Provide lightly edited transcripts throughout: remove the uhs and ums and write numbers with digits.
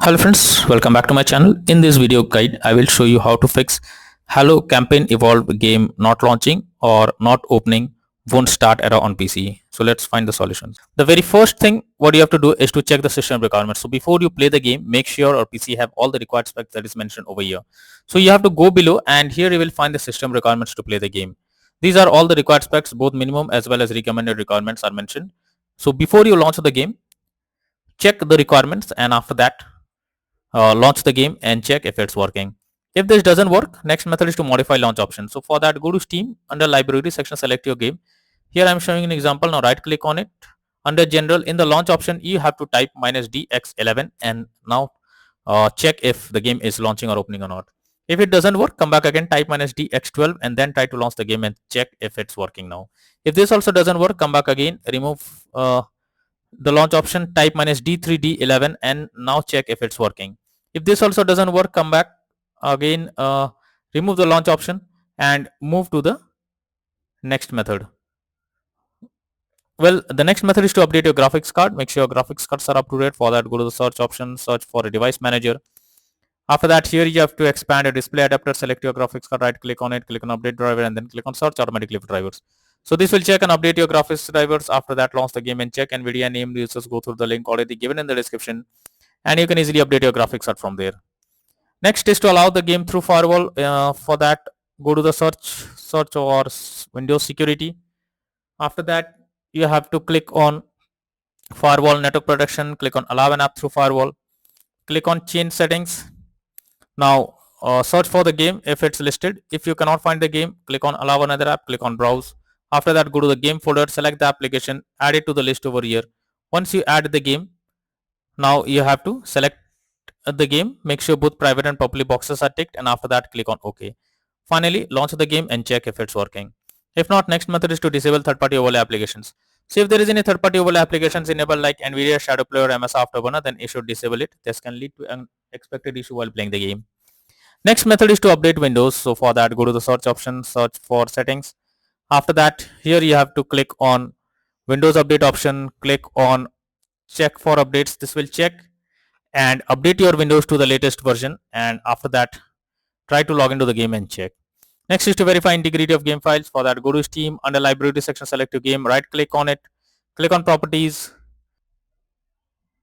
Hello friends, welcome back to my channel. In this video guide, I will show you how to fix Hello Campaign Evolve game not launching or not opening won't start error on PC. So let's find the solutions. The very first thing what you have to do is to check the system requirements. So before you play the game, make sure your PC have all the required specs that is mentioned over here. So you have to go below and here you will find the system requirements to play the game. These are all the required specs, both minimum as well as recommended requirements are mentioned. So before you launch the game, check the requirements and after that launch the game and check if it's working. If this doesn't work, next method is to modify launch option. So for that, go to Steam, under library section, select your game. Here I'm showing an example. Now right click on it. Under general, in the launch option, you have to type -dx11 and now check if the game is launching or opening or not. If it doesn't work, come back again, type -dx12 and then try to launch the game and check if it's working now. If this also doesn't work, come back again, remove the launch option, type -d3d11 and now check if it's working. If this also doesn't work, come back again, remove the launch option and move to the next method. Well, the next method is to update your graphics card. Make sure your graphics cards are up to date. For that, go to the search option, search for a device manager. After that, here you have to expand a display adapter, select your graphics card, right click on it, click on update driver and then click on search automatically for drivers. So this will check and update your graphics drivers. After that, launch the game and check NVIDIA named users, go through the link already given in the description and you can easily update your graphics card from there. Next is to allow the game through firewall. For that, go to the search or Windows security. After that, you have to click on firewall network protection, click on allow an app through firewall, click on change settings. Now search for the game if it's listed. If you cannot find the game, click on allow another app, click on browse. After that, go to the game folder, select the application, add it to the list over here. Once you add the game, now you have to select the game, make sure both private and public boxes are ticked and after that click on OK. Finally, launch the game and check if it's working. If not, next method is to disable third-party overlay applications. So if there is any third-party overlay applications enabled like NVIDIA Shadow Player or MS Afterburner, then you should disable it. This can lead to an unexpected issue while playing the game. Next method is to update Windows. So for that, go to the search option, search for settings. After that, here you have to click on Windows Update option, click on check for updates. This will check and update your Windows to the latest version and after that try to log into the game and check. Next is to verify integrity of game files. For that, go to Steam, under library section, select your game, right click on it, click on properties,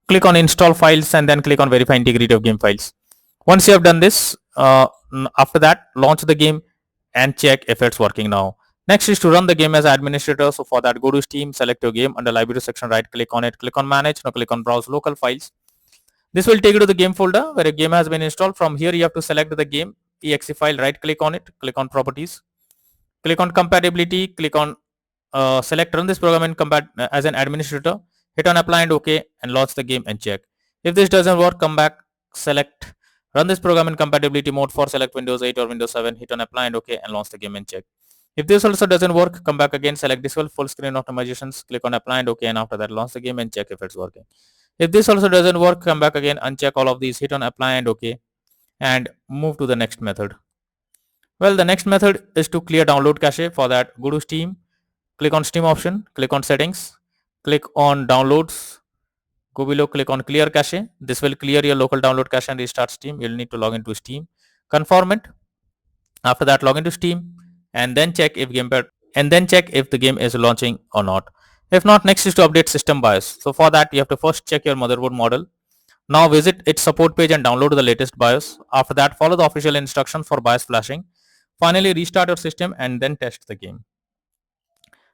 click on install files and then click on verify integrity of game files. Once you have done this, after that launch the game and check if it's working now. Next is to run the game as administrator. So for that, go to Steam, select your game, under library section, right click on it, click on manage, now click on browse local files. This will take you to the game folder where a game has been installed. From here you have to select the game exe file, right click on it, click on properties, click on compatibility, click on select run this program and as an administrator, hit on apply and OK and launch the game and check. If this doesn't work, come back, select run this program in compatibility mode for select Windows 8 or Windows 7, hit on apply and OK and launch the game and check. If this also doesn't work, come back again, select disable full screen optimizations, click on apply and OK and after that launch the game and check if it's working. If this also doesn't work, come back again, uncheck all of these, hit on apply and OK and move to the next method. Well, the next method is to clear download cache. For that, go to Steam, click on Steam option, click on settings, click on downloads, go below, click on clear cache. This will clear your local download cache and restart Steam. You'll need to log into Steam, confirm it. After that, log into Steam and then check if the game is launching or not. If not, next is to update system BIOS. So for that, you have to first check your motherboard model. Now visit its support page and download the latest BIOS. After that, follow the official instructions for BIOS flashing. Finally, restart your system and then test the game.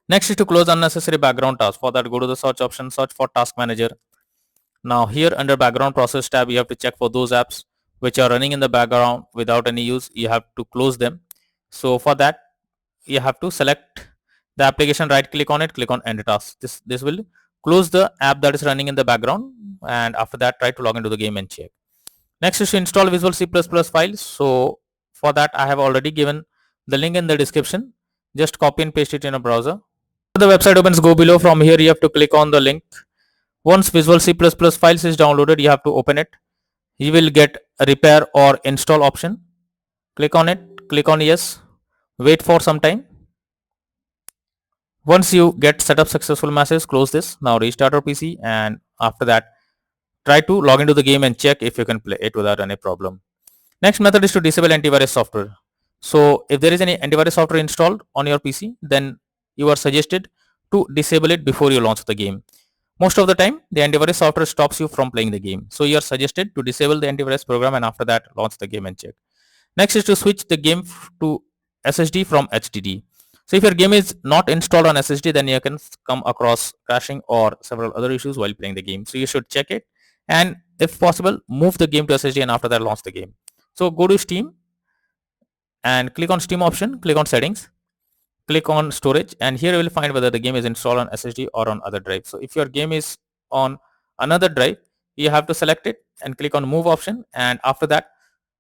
Next is to close unnecessary background tasks. For that, go to the search option, search for task manager. Now here under background process tab, you have to check for those apps which are running in the background without any use. You have to close them. So for that, you have to select the application, right click on it, click on end task. This will close the app that is running in the background and after that try to log into the game and check. Next is to install Visual C++ files. So for that, I have already given the link in the description. Just copy and paste it in a browser. The website opens, go below. From here you have to click on the link. Once Visual C++ files is downloaded, you have to open it. You will get a repair or install option. Click on it, click on yes, wait for some time. Once you get setup successful message, close this. Now restart your PC and after that Try to log into the game and check if you can play it without any problem. Next method is to disable antivirus software. So if there is any antivirus software installed on your PC, then you are suggested to disable it before you launch the game. Most of the time, the antivirus software stops you from playing the game. So you are suggested to disable the antivirus program and after that launch the game and check. Next is to switch the game to SSD from HDD. So if your game is not installed on SSD, then you can come across crashing or several other issues while playing the game. So you should check it and if possible, move the game to SSD and after that launch the game. So go to Steam and click on Steam option, click on settings, click on storage, and here you will find whether the game is installed on SSD or on other drive. So if your game is on another drive, you have to select it and click on move option, and after that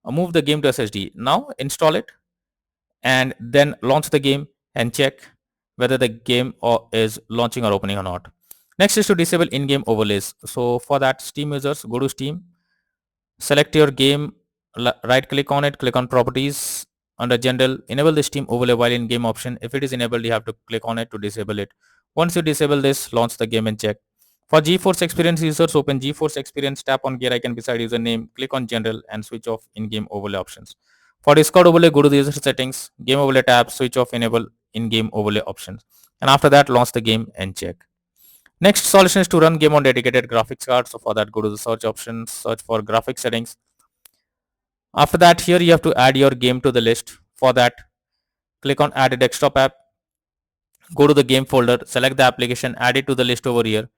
move the game to SSD. Now install it and then launch the game and check whether the game is launching or opening or not. Next is to disable in-game overlays. So for that, Steam users, go to Steam, select your game, right click on it, click on properties, under general, enable the Steam overlay while in game option. If it is enabled, you have to click on it to disable it. Once you disable this, launch the game and check. For GeForce Experience users, open GeForce Experience, tap on gear icon beside username, click on general and switch off in-game overlay options. For Discord overlay, go to the user settings, game overlay tab, switch off enable in-game overlay options. And after that, launch the game and check. Next solution is to run game on dedicated graphics card. So for that, go to the search options, search for graphics settings. After that, here you have to add your game to the list. For that, click on add a desktop app, go to the game folder, select the application, add it to the list over here.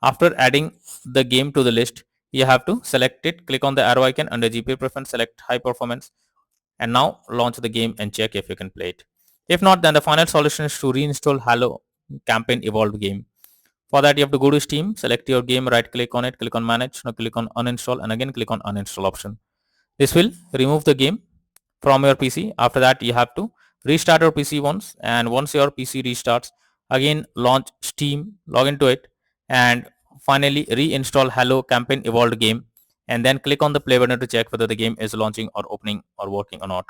After adding the game to the list, you have to select it, click on the arrow icon under GPU preference, select high performance, and now launch the game and check if you can play it. If not, then the final solution is to reinstall Halo Campaign Evolved game. For that, you have to go to Steam, select your game, right click on it, click on manage, now click on uninstall and again click on uninstall option. This will remove the game from your PC. After that, you have to restart your PC once, and once your PC restarts, again launch Steam, log into it, and finally reinstall Halo Campaign Evolved game, and then click on the play button to check whether the game is launching or opening or working or not.